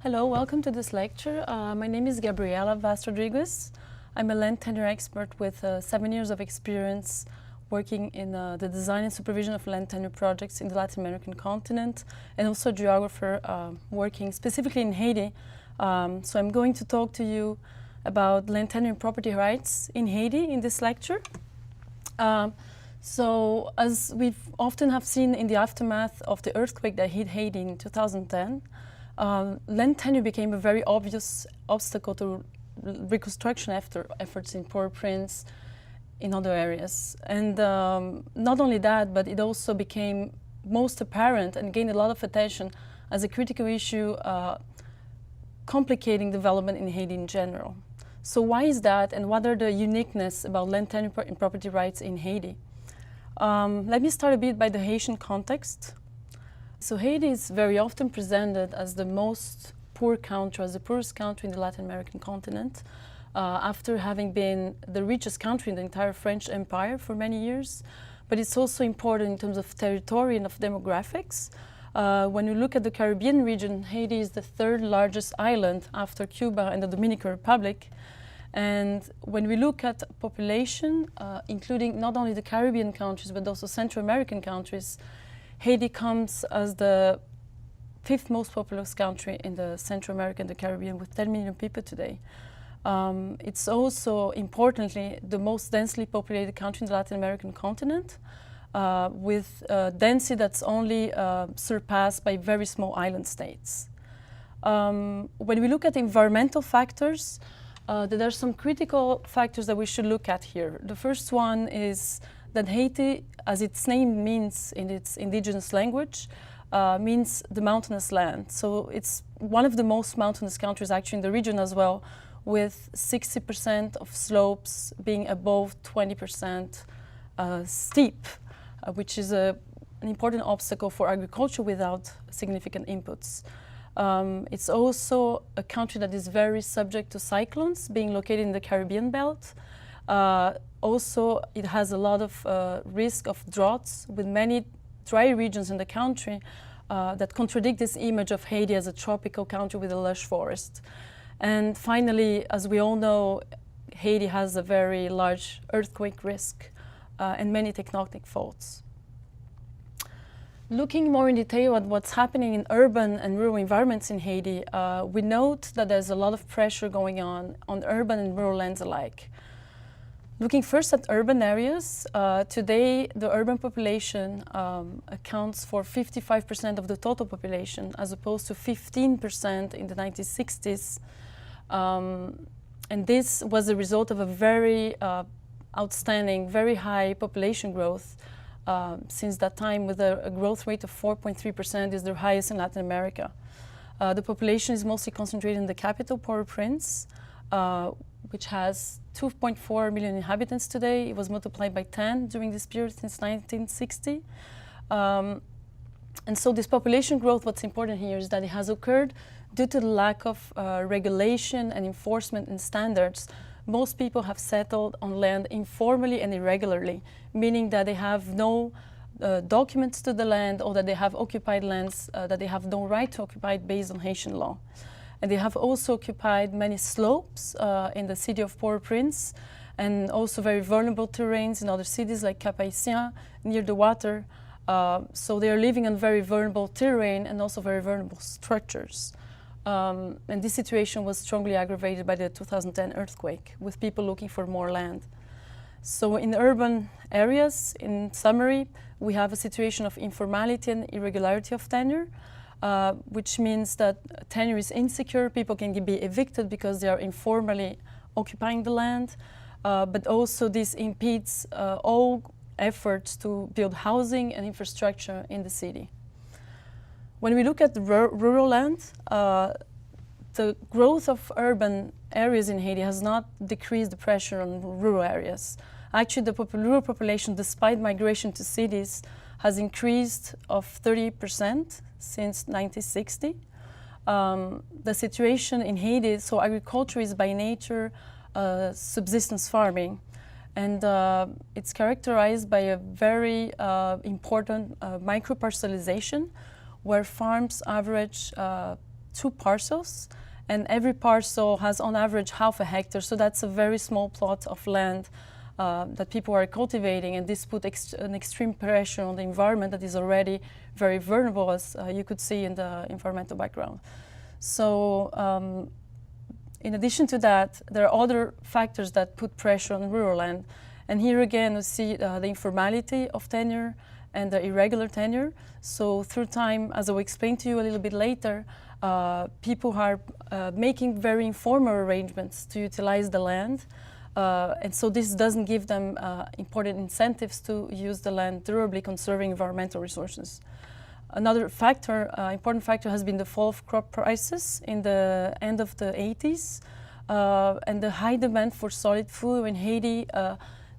Hello, welcome to this lecture. My name is Gabriela Vaz-Rodriguez. I'm a land tenure expert with 7 years of experience working in the design and supervision of land tenure projects in the Latin American continent, and also a geographer working specifically in Haiti. So I'm going to talk to you about land tenure and property rights in Haiti in this lecture. So as we often have seen in the aftermath of the earthquake that hit Haiti in 2010, land tenure became a very obvious obstacle to reconstruction efforts in Port-au-Prince, in other areas. And not only that, but it also became most apparent and gained a lot of attention as a critical issue complicating development in Haiti in general. So why is that, and what are the uniqueness about land tenure and property rights in Haiti? Let me start a bit by the Haitian context. So Haiti is very often presented as the most poor country, as the poorest country in the Latin American continent, after having been the richest country in the entire French Empire for many years. But it's also important in terms of territory and of demographics. When you look at the Caribbean region, Haiti is the third largest island after Cuba and the Dominican Republic. And when we look at population, including not only the Caribbean countries, but also Central American countries, Haiti comes as the fifth most populous country in the Central America and the Caribbean with 10 million people today. It's also, importantly, the most densely populated country in the Latin American continent, with density that's only surpassed by very small island states. When we look at environmental factors, there are some critical factors that we should look at here. The first one is that Haiti, as its name means in its indigenous language, means the mountainous land. So it's one of the most mountainous countries actually in the region as well, with 60% of slopes being above 20% steep, which is an important obstacle for agriculture without significant inputs. It's also a country that is very subject to cyclones, being located in the Caribbean belt. Also, it has a lot of risk of droughts, with many dry regions in the country that contradict this image of Haiti as a tropical country with a lush forest. And finally, as we all know, Haiti has a very large earthquake risk and many tectonic faults. Looking more in detail at what's happening in urban and rural environments in Haiti, we note that there's a lot of pressure going on urban and rural lands alike. Looking first at urban areas, today the urban population accounts for 55% of the total population, as opposed to 15% in the 1960s. And this was a result of a very outstanding, very high population growth. Since that time, with a growth rate of 4.3%, is the highest in Latin America. The population is mostly concentrated in the capital, Port-au-Prince, which has 2.4 million inhabitants today. It was multiplied by 10 during this period since 1960. And so this population growth, what's important here is that it has occurred due to the lack of regulation and enforcement and standards. Most people have settled on land informally and irregularly, meaning that they have no documents to the land, or that they have occupied lands that they have no right to occupy based on Haitian law. And they have also occupied many slopes in the city of Port-au-Prince, and also very vulnerable terrains in other cities like Cap-Haïtien, near the water. So they are living on very vulnerable terrain and also very vulnerable structures. And this situation was strongly aggravated by the 2010 earthquake, with people looking for more land. So in urban areas, in summary, we have a situation of informality and irregularity of tenure, which means that tenure is insecure. People can be evicted because they are informally occupying the land, but also this impedes all efforts to build housing and infrastructure in the city. When we look at rural land, the growth of urban areas in Haiti has not decreased the pressure on rural areas. Actually, the rural population, despite migration to cities, has increased of 30% since 1960. The situation in Haiti, so agriculture is by nature subsistence farming, and it's characterized by a very important micro-parcelization, where farms average 2 parcels, and every parcel has on average half a hectare, so that's a very small plot of land that people are cultivating, and this put an extreme pressure on the environment that is already very vulnerable, as you could see in the environmental background. So in addition to that, there are other factors that put pressure on rural land. And here again, we see the informality of tenure and the irregular tenure. So through time, as I will explain to you a little bit later, people are making very informal arrangements to utilize the land. And so this doesn't give them important incentives to use the land durably, conserving environmental resources. Another factor, important factor, has been the fall of crop prices in the end of the 80s and the high demand for solid food in Haiti.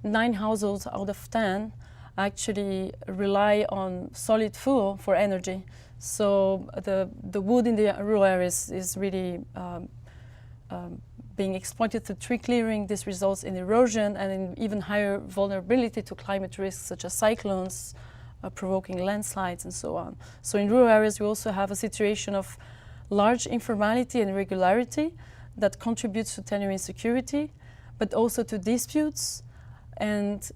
9 households out of 10 actually rely on solid fuel for energy. So the wood in the rural areas is really being exploited through tree clearing. This results in erosion and in even higher vulnerability to climate risks such as cyclones, provoking landslides and so on. So in rural areas we also have a situation of large informality and irregularity that contributes to tenure insecurity, but also to disputes, and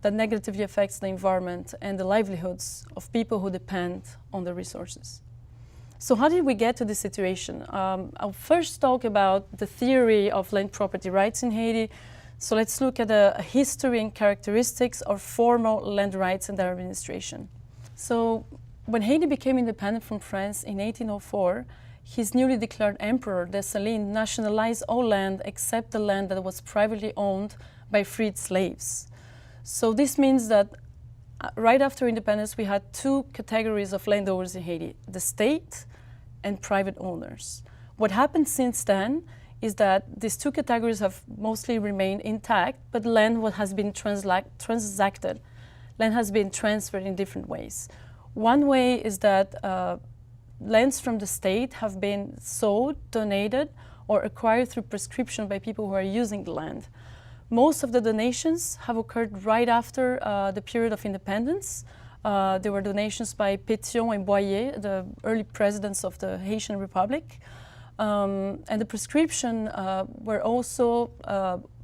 that negatively affects the environment and the livelihoods of people who depend on the resources. So how did we get to this situation? I'll first talk about the theory of land property rights in Haiti. So let's look at a history and characteristics of formal land rights and their administration. So when Haiti became independent from France in 1804, his newly declared emperor, Dessalines, nationalized all land except the land that was privately owned by freed slaves. So this means that right after independence, we had 2 categories of landowners in Haiti, the state and private owners. What happened since then is that these 2 categories have mostly remained intact, but land has been transacted. Land has been transferred in different ways. One way is that lands from the state have been sold, donated, or acquired through prescription by people who are using the land. Most of the donations have occurred right after the period of independence. There were donations by Pétion and Boyer, the early presidents of the Haitian Republic. And the prescription were also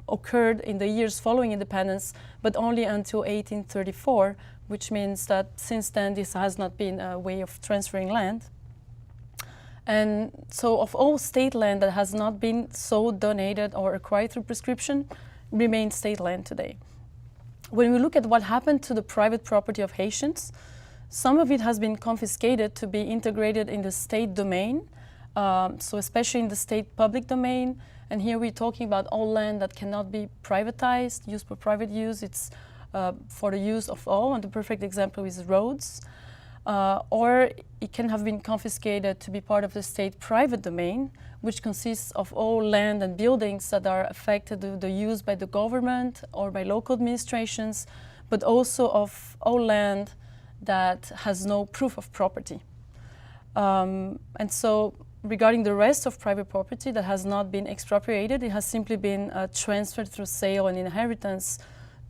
occurred in the years following independence, but only until 1834, which means that since then this has not been a way of transferring land. And so of all state land that has not been sold, donated, or acquired through prescription, remains state land today. When we look at what happened to the private property of Haitians, some of it has been confiscated to be integrated in the state domain, so especially in the state public domain. And here we're talking about all land that cannot be privatized, used for private use. It's for the use of all, and the perfect example is roads. Or it can have been confiscated to be part of the state private domain, which consists of all land and buildings that are affected to the use by the government or by local administrations, but also of all land that has no proof of property. And so regarding the rest of private property that has not been expropriated, it has simply been transferred through sale and inheritance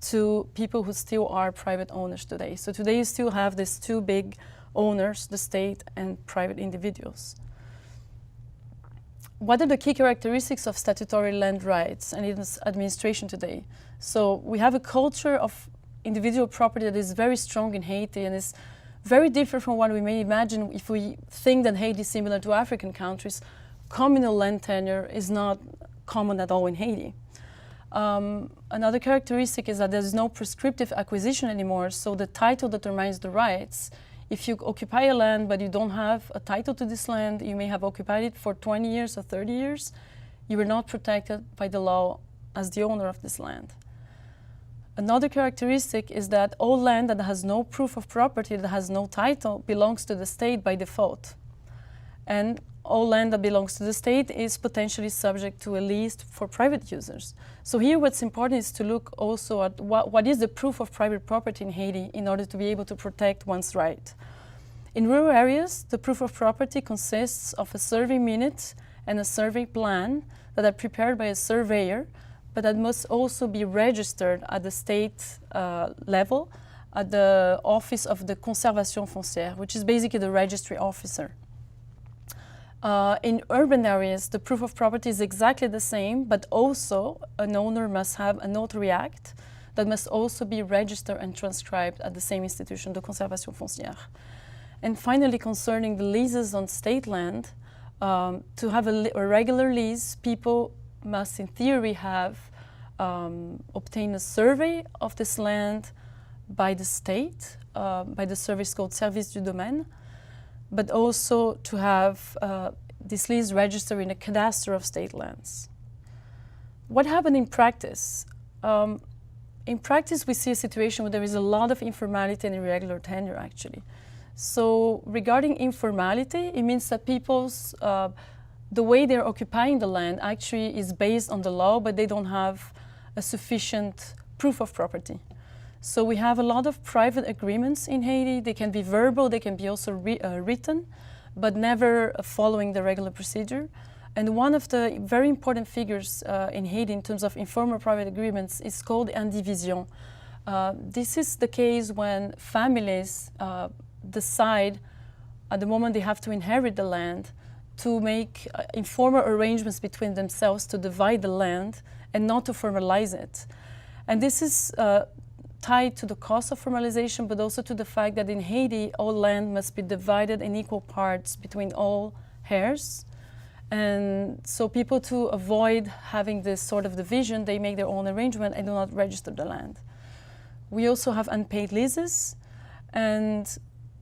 to people who still are private owners today. So today you still have these 2 big owners, the state and private individuals. What are the key characteristics of statutory land rights and its administration today? So we have a culture of individual property that is very strong in Haiti and is very different from what we may imagine if we think that Haiti is similar to African countries. Communal land tenure is not common at all in Haiti. Another characteristic is that there's no prescriptive acquisition anymore, so the title determines the rights. If you occupy a land but you don't have a title to this land, you may have occupied it for 20 years or 30 years, you are not protected by the law as the owner of this land. Another characteristic is that all land that has no proof of property, that has no title, belongs to the state by default. And all land that belongs to the state is potentially subject to a lease for private users. So here what's important is to look also at what is the proof of private property in Haiti in order to be able to protect one's right. In rural areas, the proof of property consists of a survey minute and a survey plan that are prepared by a surveyor, but that must also be registered at the state level at the office of the Conservation Foncière, which is basically the registry officer. In urban areas, the proof of property is exactly the same, but also an owner must have a notary act that must also be registered and transcribed at the same institution, the Conservation Foncière. And finally, concerning the leases on state land, to have a regular lease, people must in theory have obtained a survey of this land by the state, by the service called Service du Domaine, but also to have this lease registered in a cadastre of state lands. What happened in practice? In practice, we see a situation where there is a lot of informality and irregular tenure, actually. So regarding informality, it means that people's, the way they're occupying the land actually is based on the law, but they don't have a sufficient proof of property. So we have a lot of private agreements in Haiti. They can be verbal, they can be also written, but never following the regular procedure. And one of the very important figures in Haiti in terms of informal private agreements is called indivision. This is the case when families decide at the moment they have to inherit the land to make informal arrangements between themselves to divide the land and not to formalize it. And this is tied to the cost of formalization, but also to the fact that in Haiti, all land must be divided in equal parts between all heirs. And so people, to avoid having this sort of division, they make their own arrangement and do not register the land. We also have unpaid leases. And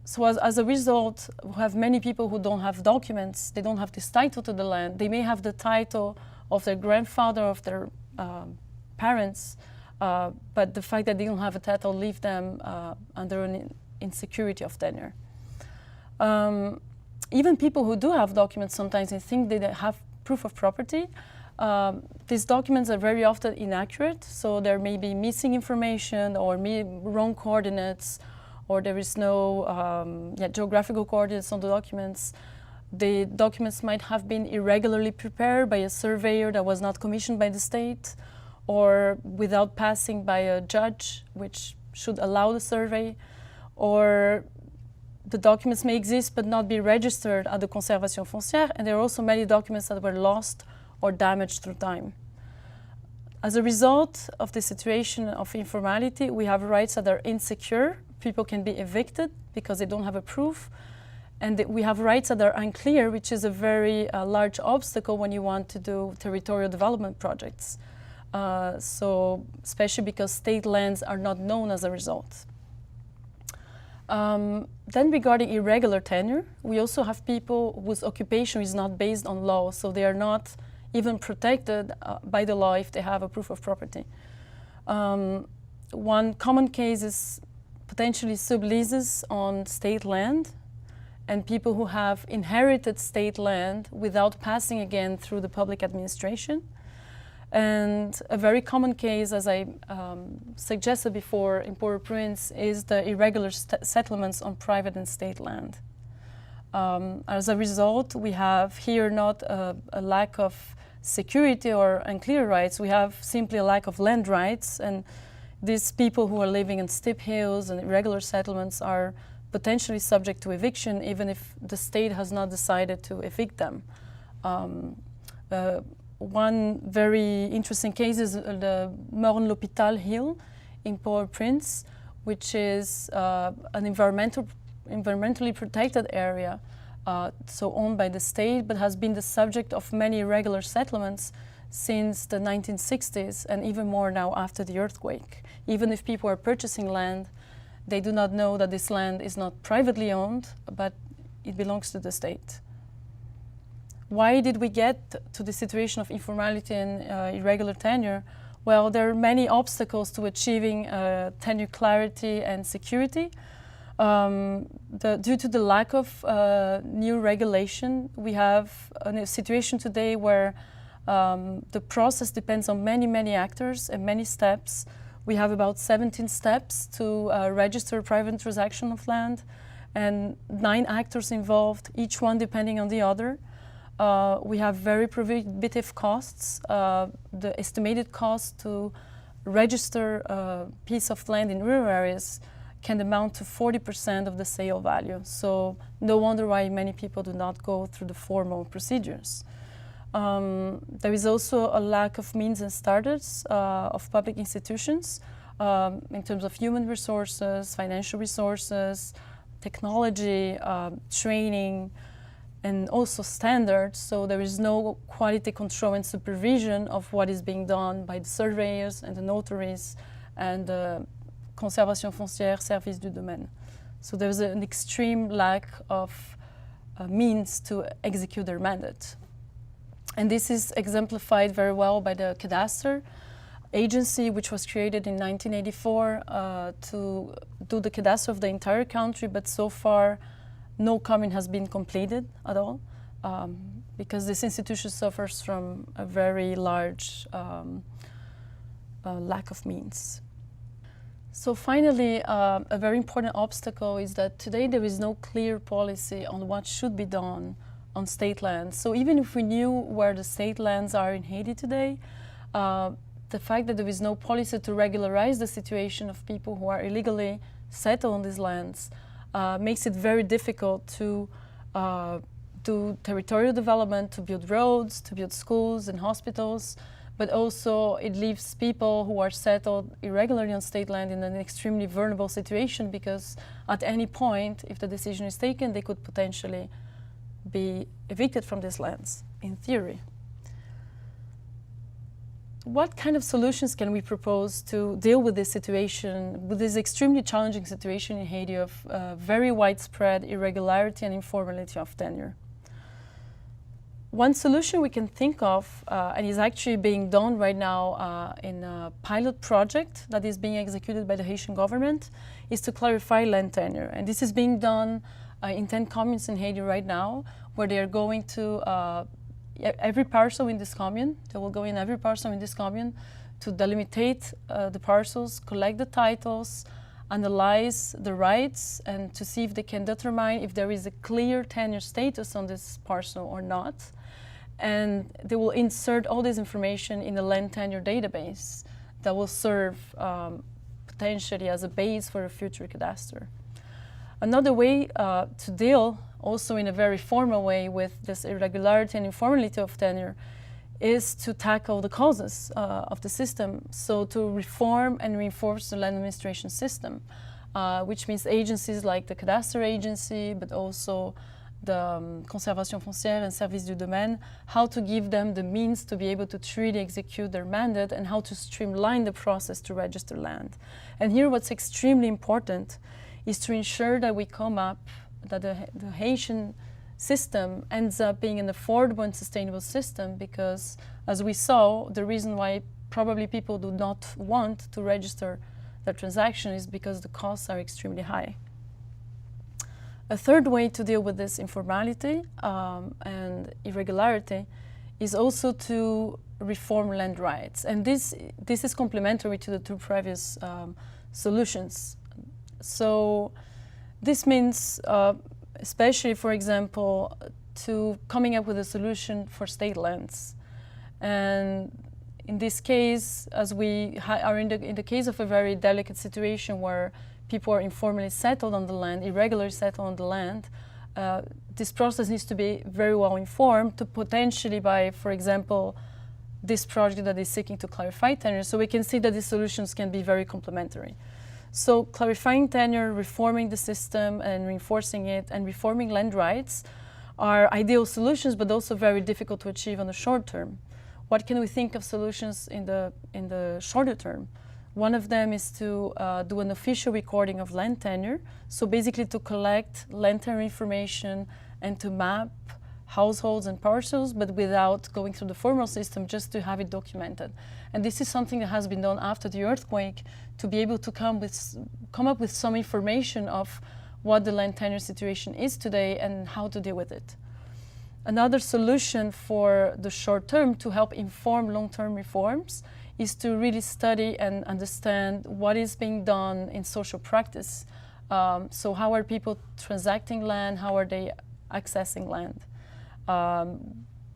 so as a result, we have many people who don't have documents. They don't have this title to the land. They may have the title of their grandfather, of their parents, but the fact that they don't have a title leaves them under an insecurity of tenure. Even people who do have documents, sometimes they think they have proof of property. These documents are very often inaccurate, so there may be missing information or wrong coordinates, or there is no geographical coordinates on the documents. The documents might have been irregularly prepared by a surveyor that was not commissioned by the state, or without passing by a judge, which should allow the survey, or the documents may exist but not be registered at the Conservation Foncière, and there are also many documents that were lost or damaged through time. As a result of the situation of informality, we have rights that are insecure. People can be evicted because they don't have a proof. And we have rights that are unclear, which is a very large obstacle when you want to do territorial development projects. So especially because state lands are not known as a result. Then regarding irregular tenure, we also have people whose occupation is not based on law, so they are not even protected by the law if they have a proof of property. One common case is potentially subleases on state land, and people who have inherited state land without passing again through the public administration. And a very common case, as I suggested before in Port-au-Prince, is the irregular settlements on private and state land. As a result, we have here not a lack of security or unclear rights, we have simply a lack of land rights, and these people who are living in steep hills and irregular settlements are potentially subject to eviction even if the state has not decided to evict them. One very interesting case is the Morne-l'Hôpital Hill in Port-au-Prince, which is an environmentally protected area, so owned by the state, but has been the subject of many irregular settlements since the 1960s, and even more now after the earthquake. Even if people are purchasing land, they do not know that this land is not privately owned, but it belongs to the state. Why did we get to the situation of informality and irregular tenure? Well, there are many obstacles to achieving tenure clarity and security. Due to the lack of new regulation, we have a situation today where the process depends on many actors and many steps. We have about 17 steps to register a private transaction of land, and 9 actors involved, each one depending on the other. We have very prohibitive costs. The estimated cost to register a piece of land in rural areas can amount to 40% of the sale value. So no wonder why many people do not go through the formal procedures. There is also a lack of means and standards of public institutions in terms of human resources, financial resources, technology, training, and also standards. So there is no quality control and supervision of what is being done by the surveyors and the notaries and the Conservation Foncière Service du Domaine. So there's an extreme lack of means to execute their mandate. And this is exemplified very well by the cadastre agency, which was created in 1984 to do the cadastre of the entire country, but so far no commune has been completed at all because this institution suffers from a very large lack of means. So finally, a very important obstacle is that today there is no clear policy on what should be done on state lands. So even if we knew where the state lands are in Haiti today, the fact that there is no policy to regularize the situation of people who are illegally settled on these lands makes it very difficult to do territorial development, to build roads, to build schools and hospitals, but also it leaves people who are settled irregularly on state land in an extremely vulnerable situation because at any point, if the decision is taken, they could potentially be evicted from these lands, in theory. What kind of solutions can we propose to deal with this situation, with this extremely challenging situation in Haiti of very widespread irregularity and informality of tenure? One solution we can think of, and is actually being done right now in a pilot project that is being executed by the Haitian government, is to clarify land tenure. And this is being done in 10 communes in Haiti right now, where they are going to every parcel in this commune. They will go in every parcel in this commune to delimitate the parcels, collect the titles, analyze the rights, and to see if they can determine if there is a clear tenure status on this parcel or not. And they will insert all this information in the land tenure database that will serve potentially as a base for a future cadastre. Another way to deal also in a very formal way with this irregularity and informality of tenure is to tackle the causes of the system. So to reform and reinforce the land administration system, which means agencies like the cadastre agency, but also the Conservation Foncière and Service du Domaine, how to give them the means to be able to truly execute their mandate and how to streamline the process to register land. And here what's extremely important is to ensure that we come up, that the Haitian system ends up being an affordable and sustainable system, because as we saw, the reason why probably people do not want to register their transaction is because the costs are extremely high. A third way to deal with this informality and irregularity is also to reform land rights. And this is complementary to the two previous solutions. So this means, especially, for example, to coming up with a solution for state lands. And in this case, as we are in the case of a very delicate situation where people are informally settled on the land, irregularly settled on the land, this process needs to be very well informed to potentially by, for example, this project that is seeking to clarify tenure. So we can see that these solutions can be very complementary. So clarifying tenure, reforming the system and reinforcing it, and reforming land rights are ideal solutions, but also very difficult to achieve on the short term. What can we think of solutions in the shorter term? One of them is to do an official recording of land tenure. So basically to collect land tenure information and to map households and parcels, but without going through the formal system, just to have it documented. And this is something that has been done after the earthquake to be able to come up with some information of what the land tenure situation is today and how to deal with it. Another solution for the short term to help inform long-term reforms is to really study and understand what is being done in social practice. So how are people transacting land? How are they accessing land?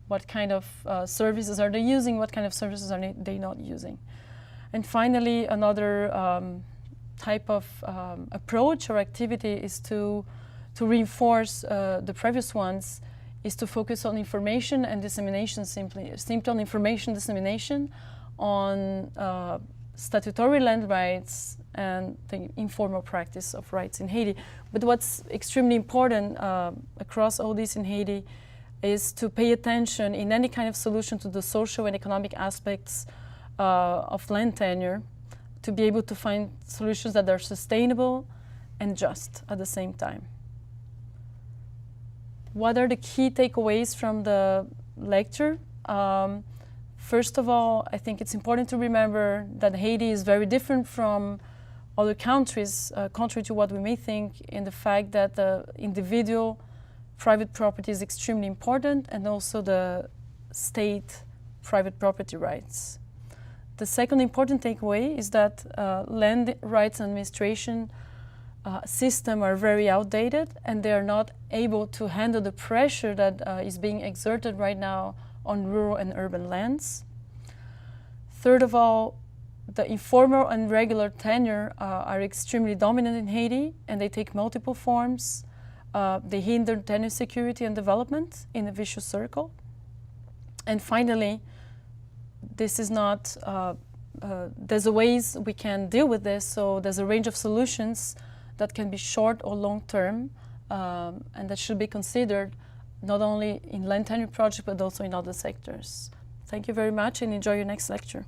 What kind of services are they using? What kind of services are they not using? And finally, another type of approach or activity is to reinforce the previous ones, is to focus on information and dissemination, simply on information dissemination, on statutory land rights and the informal practice of rights in Haiti. But what's extremely important across all this in Haiti is to pay attention in any kind of solution to the social and economic aspects of land tenure, to be able to find solutions that are sustainable and just at the same time. What are the key takeaways from the lecture? First of all, I think it's important to remember that Haiti is very different from other countries, contrary to what we may think, in the fact that the individual private property is extremely important, and also the state private property rights. The second important takeaway is that land rights administration system are very outdated, and they are not able to handle the pressure that is being exerted right now on rural and urban lands. Third of all, the informal and regular tenure are extremely dominant in Haiti, and they take multiple forms. They hinder tenure security and development in a vicious circle. And finally, this is not, there's a ways we can deal with this, so there's a range of solutions that can be short or long term, and that should be considered not only in land tenure projects but also in other sectors. Thank you very much, and enjoy your next lecture.